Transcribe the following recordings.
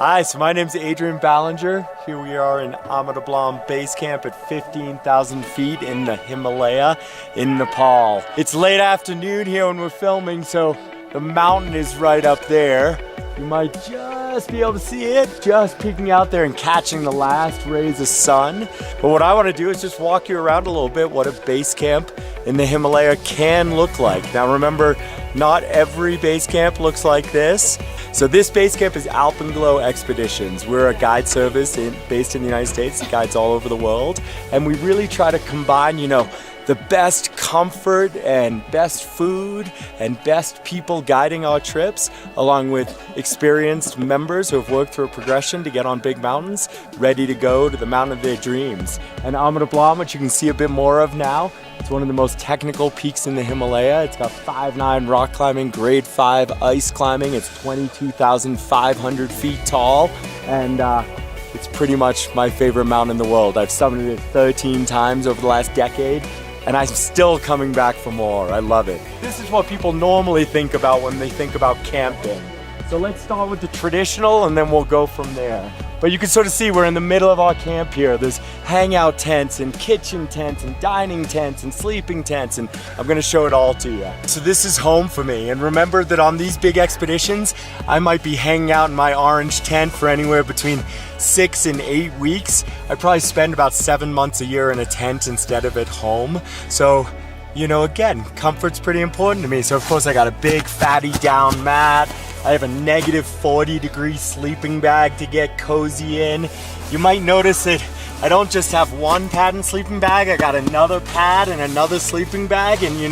Hi, so my name's Adrian Ballinger. Here we are in Amadablam Base Camp at 15,000 feet in the Himalaya in Nepal. It's late afternoon here when we're filming, so the mountain is right up there. You might just be able to see it, just peeking out there and catching the last rays of sun. But what I want to do is just walk you around a little bit what a base camp in the Himalaya can look like. Now remember, not every base camp looks like this. So this base camp is Alpenglow Expeditions. We're a guide service based in the United States, guides all over the world. And we really try to combine, the best comfort and best food and best people guiding our trips, along with experienced members who have worked through a progression to get on big mountains, ready to go to the mountain of their dreams. And Amadablam, which you can see a bit more of now, it's one of the most technical peaks in the Himalaya. It's got 5'9" rock climbing, grade 5 ice climbing. It's 22,500 feet tall, and it's pretty much my favorite mountain in the world. I've summited it 13 times over the last decade, and I'm still coming back for more. I love it. This is what people normally think about when they think about camping. So let's start with the traditional, and then we'll go from there. But you can sort of see we're in the middle of our camp here. There's hangout tents and kitchen tents and dining tents and sleeping tents, and I'm gonna show it all to you. So this is home for me, and remember that on these big expeditions, I might be hanging out in my orange tent for anywhere between 6 and 8 weeks. I probably spend about 7 months a year in a tent instead of at home. So, again, comfort's pretty important to me. So of course I got a big fatty down mat. I have a negative 40-degree sleeping bag to get cozy in. You might notice that I don't just have one pad and sleeping bag, I got another pad and another sleeping bag, and you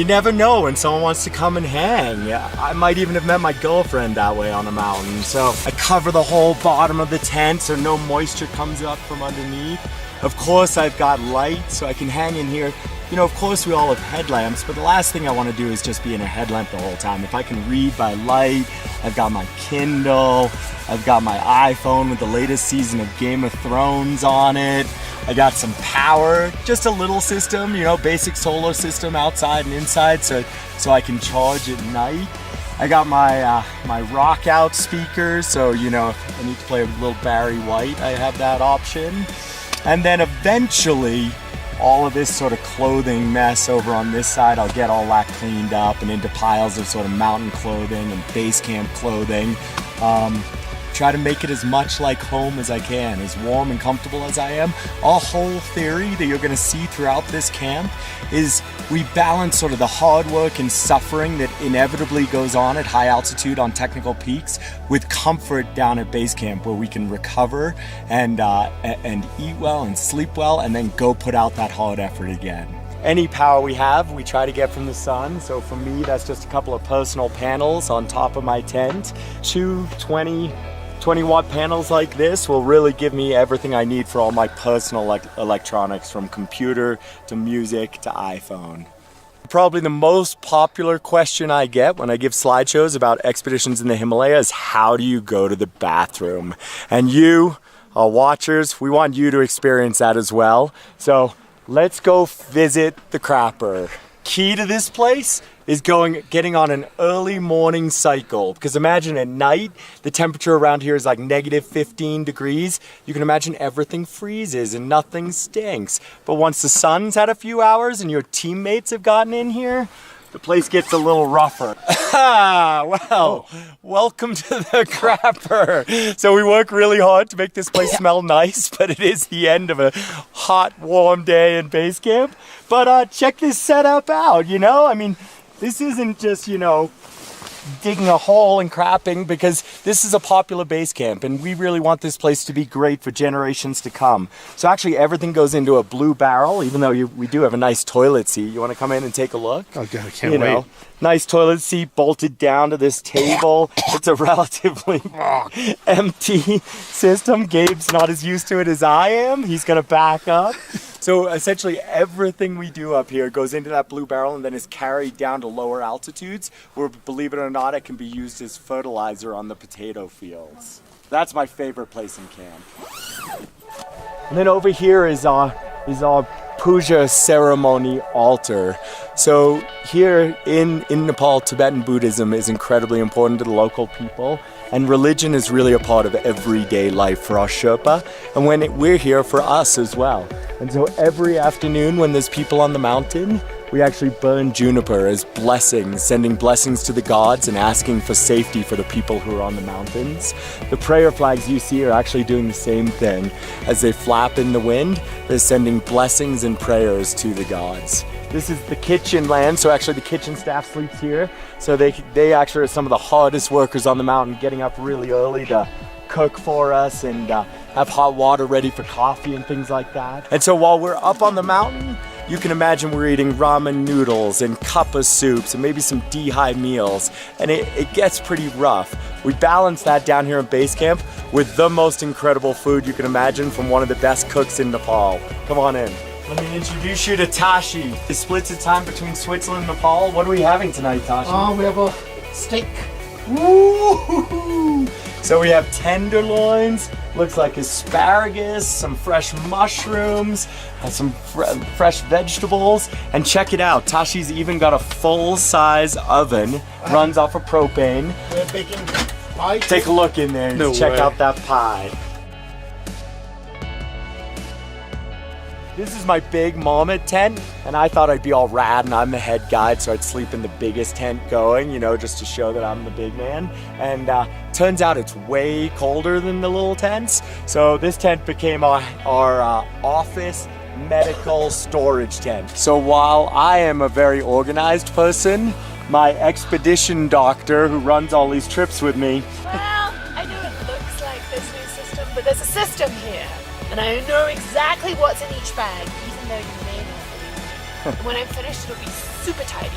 never know when someone wants to come and hang. I might even have met my girlfriend that way on a mountain. So I cover the whole bottom of the tent so no moisture comes up from underneath. Of course I've got light so I can hang in here. Of course we all have headlamps, but the last thing I want to do is just be in a headlamp the whole time. If I can read by light, I've got my Kindle, I've got my iPhone with the latest season of Game of Thrones on it. I got some power, just a little system, basic solar system outside and inside so I can charge at night. I got my my rock out speakers, so if I need to play with little Barry White, I have that option. And then eventually, all of this sort of clothing mess over on this side, I'll get all that cleaned up and into piles of sort of mountain clothing and base camp clothing. Try to make it as much like home as I can, as warm and comfortable as I am. Our whole theory that you're gonna see throughout this camp is we balance sort of the hard work and suffering that inevitably goes on at high altitude on technical peaks with comfort down at base camp, where we can recover and eat well and sleep well and then go put out that hard effort again. Any power we have, we try to get from the sun. So for me, that's just a couple of personal panels on top of my tent. 20 watt panels like this will really give me everything I need for all my personal electronics, from computer to music to iPhone. Probably the most popular question I get when I give slideshows about expeditions in the Himalaya is, how do you go to the bathroom? And you, our watchers, we want you to experience that as well. So let's go visit the crapper. Key to this place is getting on an early morning cycle, because imagine at night the temperature around here is like negative 15 degrees. You can imagine everything freezes and nothing stinks. But once the sun's had a few hours and your teammates have gotten in here, the place gets a little rougher. Welcome to the crapper. So we work really hard to make this place smell nice, but it is the end of a hot, warm day in base camp. But check this setup out, this isn't just, digging a hole and crapping, because this is a popular base camp and we really want this place to be great for generations to come. So actually everything goes into a blue barrel, even though we do have a nice toilet seat. You want to come in and take a look? Oh God, I can't wait. Nice toilet seat bolted down to this table. It's a relatively empty system. Gabe's not as used to it as I am. He's gonna back up. So essentially everything we do up here goes into that blue barrel and then is carried down to lower altitudes, where, believe it or not, it can be used as fertilizer on the potato fields. That's my favorite place in camp. And then over here is our puja ceremony altar. So here in Nepal, Tibetan Buddhism is incredibly important to the local people. And religion is really a part of everyday life for our Sherpa, and we're here for us as well. And so every afternoon when there's people on the mountain, we actually burn juniper as blessings, sending blessings to the gods and asking for safety for the people who are on the mountains. The prayer flags you see are actually doing the same thing. As they flap in the wind, they're sending blessings and prayers to the gods. This is the kitchen land, so actually the kitchen staff sleeps here. So they actually are some of the hardest workers on the mountain, getting up really early to cook for us and have hot water ready for coffee and things like that. And so while we're up on the mountain, you can imagine we're eating ramen noodles and kappa soups and maybe some D-high meals, and it gets pretty rough. We balance that down here in base camp with the most incredible food you can imagine from one of the best cooks in Nepal. Come on in. Let me introduce you to Tashi. It splits the time between Switzerland and Nepal. What are we having tonight, Tashi? We have a steak. Woo! So we have tenderloins, looks like asparagus, some fresh mushrooms, and some fresh vegetables. And check it out, Tashi's even got a full-size oven, runs off of propane. We're baking pie. Take a look in there and check out that pie. This is my big Marmot tent, and I thought I'd be all rad, and I'm the head guide, so I'd sleep in the biggest tent going, you know, just to show that I'm the big man. And turns out it's way colder than the little tents, so this tent became our office medical storage tent. So while I am a very organized person, my expedition doctor who runs all these trips with me. Well, I know it looks like this new system, but there's a system here. And I know exactly what's in each bag, even though you may not believe me. When I'm finished, it'll be super tidy.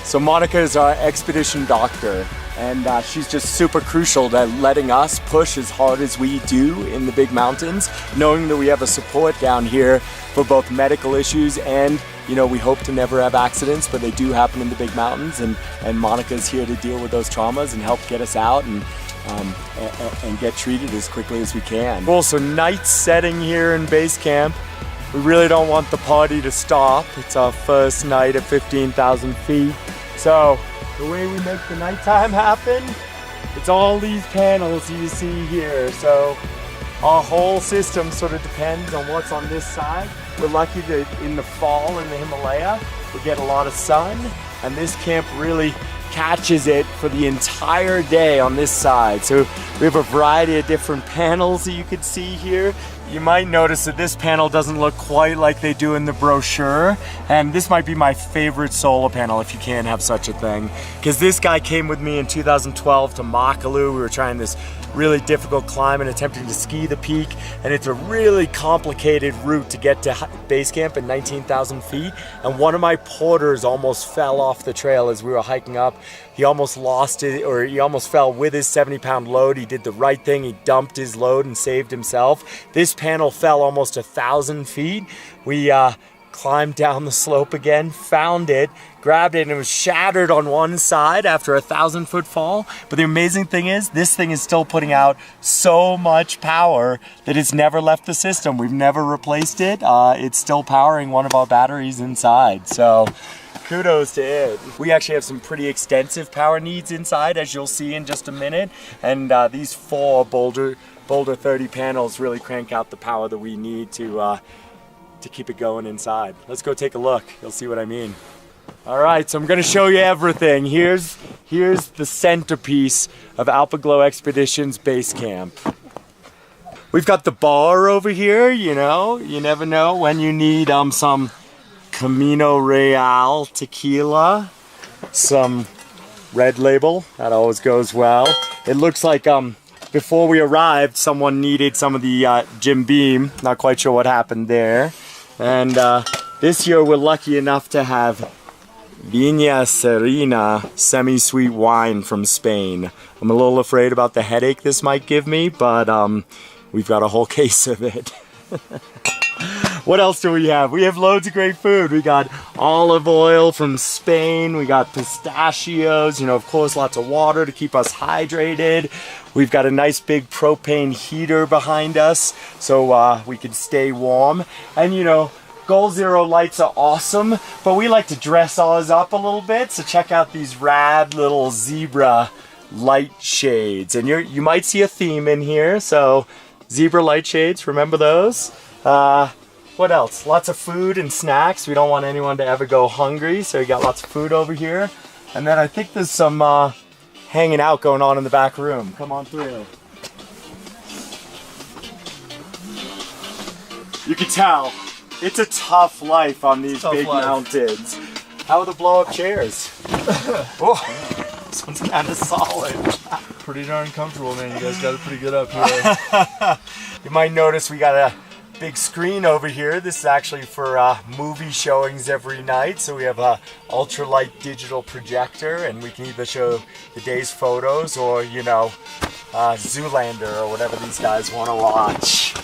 So Monica is our expedition doctor, and she's just super crucial to letting us push as hard as we do in the big mountains, knowing that we have a support down here for both medical issues and, you know, we hope to never have accidents, but they do happen in the big mountains, and Monica's here to deal with those traumas and help get us out and get treated as quickly as we can. Cool, so night setting here in base camp. We really don't want the party to stop. It's our first night at 15,000 feet. So the way we make the nighttime happen, it's all these panels you see here. So our whole system sort of depends on what's on this side. We're lucky that in the fall in the Himalaya, we get a lot of sun, and this camp really catches it for the entire day on this side. So we have a variety of different panels that you could see here. You might notice that this panel doesn't look quite like they do in the brochure, and this might be my favorite solar panel if you can have such a thing, because this guy came with me in 2012 to Makalu. We were trying this really difficult climb and attempting to ski the peak, and it's a really complicated route to get to base camp at 19,000 feet, and one of my porters almost fell off the trail as we were hiking up. He almost lost it, or he almost fell with his 70-pound load. He did the right thing, he dumped his load and saved himself. This panel fell almost 1,000 feet. We climbed down the slope again, found it, grabbed it, and it was shattered on one side after a 1,000-foot fall. But the amazing thing is, this thing is still putting out so much power that it's never left the system. We've never replaced it. It's still powering one of our batteries inside. So kudos to it. We actually have some pretty extensive power needs inside, as you'll see in just a minute. And these 4 Boulder 30 panels really crank out the power that we need to keep it going inside. Let's go take a look. You'll see what I mean. All right, so I'm gonna show you everything. Here's the centerpiece of Alpeglow Expeditions Base Camp. We've got the bar over here, you know. You never know when you need some Camino Real tequila, some Red Label, that always goes well. It looks like before we arrived, someone needed some of the Jim Beam. Not quite sure what happened there. And this year we're lucky enough to have Viña Serena semi-sweet wine from Spain. I'm a little afraid about the headache this might give me, but we've got a whole case of it. What else do we have? We have loads of great food. We got olive oil from Spain. We got pistachios, you know, of course, lots of water to keep us hydrated. We've got a nice big propane heater behind us so we can stay warm. And you know, Goal Zero lights are awesome, but we like to dress ours up a little bit. So check out these rad little zebra light shades. And you might see a theme in here, so zebra light shades, remember those? What else? Lots of food and snacks. We don't want anyone to ever go hungry, so we got lots of food over here. And then I think there's some hanging out going on in the back room. Come on through. You can tell it's a tough life on these big mountains. How are the blow-up chairs? Oh, this one's kind of solid. Pretty darn comfortable, man. You guys got it pretty good up here. You might notice we got a big screen over here. This is actually for movie showings every night. So we have a ultralight digital projector, and we can either show the day's photos or, you know, Zoolander or whatever these guys want to watch.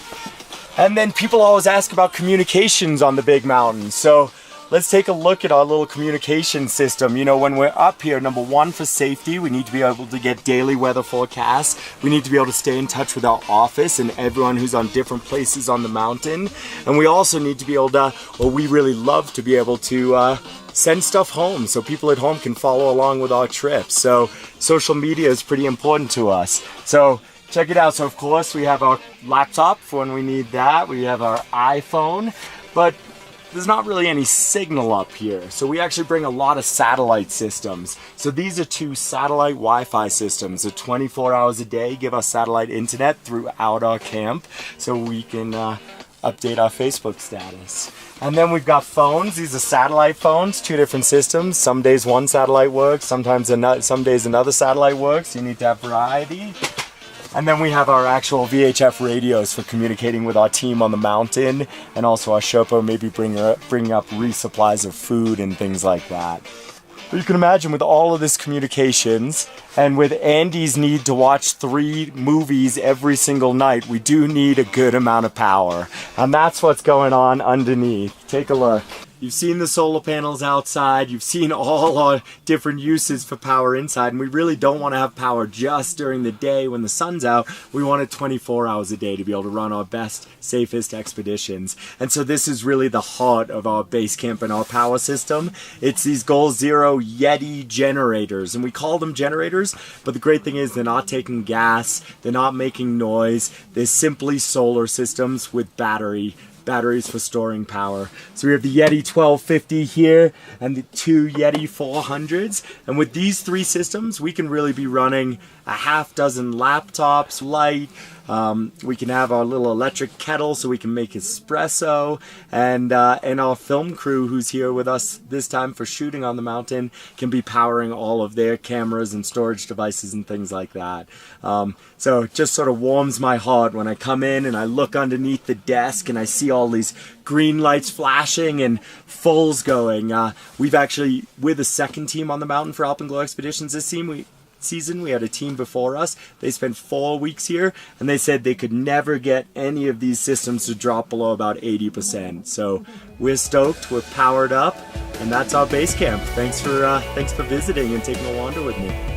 And then people always ask about communications on the big mountain. So let's take a look at our little communication system. You know, when we're up here, number one, for safety, we need to be able to get daily weather forecasts. We need to be able to stay in touch with our office and everyone who's on different places on the mountain. And we also need to be able to, or we really love to be able to send stuff home so people at home can follow along with our trips. So social media is pretty important to us. So check it out. So of course we have our laptop for when we need that. We have our iPhone, but there's not really any signal up here. So we actually bring a lot of satellite systems. So these are 2 satellite Wi-Fi systems. So 24 hours a day give us satellite internet throughout our camp so we can update our Facebook status. And then we've got phones. These are satellite phones, 2 different systems. Some days one satellite works, some days another satellite works. You need to have variety. And then we have our actual VHF radios for communicating with our team on the mountain, and also our Sherpa maybe bringing up resupplies of food and things like that. But you can imagine with all of this communications, and with Andy's need to watch 3 movies every single night, we do need a good amount of power. And that's what's going on underneath. Take a look. You've seen the solar panels outside, you've seen all our different uses for power inside, and we really don't want to have power just during the day when the sun's out. We want it 24 hours a day to be able to run our best, safest expeditions. And so this is really the heart of our base camp and our power system. It's these Goal Zero Yeti generators, and we call them generators, but the great thing is they're not taking gas, they're not making noise, they're simply solar systems with batteries for storing power. So we have the Yeti 1250 here and the 2 Yeti 400s, and with these 3 systems we can really be running a half dozen laptops, light. We can have our little electric kettle so we can make espresso, and our film crew who's here with us this time for shooting on the mountain can be powering all of their cameras and storage devices and things like that. So it just sort of warms my heart when I come in and I look underneath the desk and I see all these green lights flashing and fulls going. We're the second team on the mountain for Alpenglow Expeditions this season. We had a team before us. They spent 4 weeks here, and they said they could never get any of these systems to drop below about 80%. So we're stoked, we're powered up, and that's our base camp. Thanks for visiting and taking a wander with me.